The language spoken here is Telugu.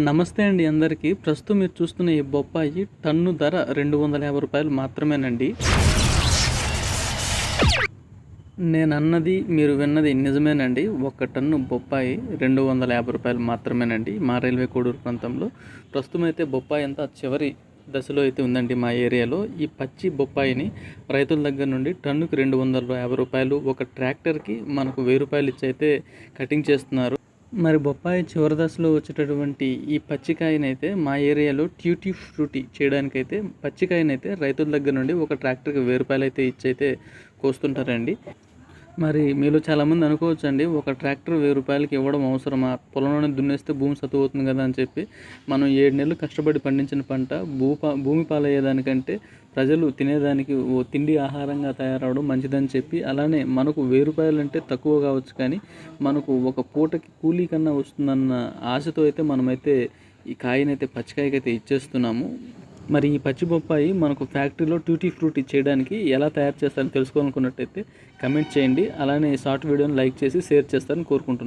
నమస్తే అండి అందరికీ. ప్రస్తుతం మీరు చూస్తున్న ఈ బొప్పాయి టన్ను ధర రూ. 250 మాత్రమేనండి. నేనన్నది మీరు విన్నది నిజమేనండి. ఒక టన్ను బొప్పాయి రూ. 250 మాత్రమేనండి మా రైల్వే కోడూరు ప్రాంతంలో. ప్రస్తుతం అయితే బొప్పాయి అంతా చివరి దశలో అయితే ఉందండి మా ఏరియాలో. ఈ పచ్చి బొప్పాయిని రైతుల దగ్గర నుండి టన్నుకి రూ. 250, ఒక ట్రాక్టర్కి మనకు రూ. 1000 ఇచ్చి అయితే కటింగ్ చేస్తున్నారు. మరి బొప్పాయి చివరి దశలో వచ్చేటటువంటి ఈ పచ్చికాయనైతే మా ఏరియాలో ట్యూటీ ఫ్రూటీ చేయడానికైతే పచ్చికాయనైతే రైతుల దగ్గర నుండి ఒక ట్రాక్టర్కి రూ. 1000 అయితే ఇచ్చి అయితే కోస్తుంటారండి. మరి మీలో చాలామంది అనుకోవచ్చండి, ఒక ట్రాక్టర్ రూ. 1000కి ఇవ్వడం అవసరమా? పొలంలోనే దున్నేస్తే భూమి సత్తువ అవుతుంది కదా అని చెప్పి మనం 7 నెలలు కష్టపడి పండించిన పంట భూమి పాలయ్యేదానికంటే ప్రజలు తినేదానికి ఓ తిండి ఆహారంగా తయారవడం మంచిదని చెప్పి, అలానే మనకు రూ. 1000 అంటే తక్కువ కావచ్చు, కానీ మనకు ఒక పూటకి కూలీ కన్నా వస్తుందన్న ఆశతో అయితే మనమైతే ఈ కాయనైతే పచ్చికాయకైతే ఇచ్చేస్తున్నాము. మరి ఈ పచ్చి బొప్పాయి మనకు ఫ్యాక్టరీలో ట్యూటీ ఫ్రూటీ చేయడానికి ఎలా తయారు చేస్తారని తెలుసుకోవాలనుకున్నట్టయితే కమెంట్ చేయండి. అలానే షార్ట్ వీడియోని లైక్ చేసి షేర్ చేస్తారని కోరుకుంటున్నాను.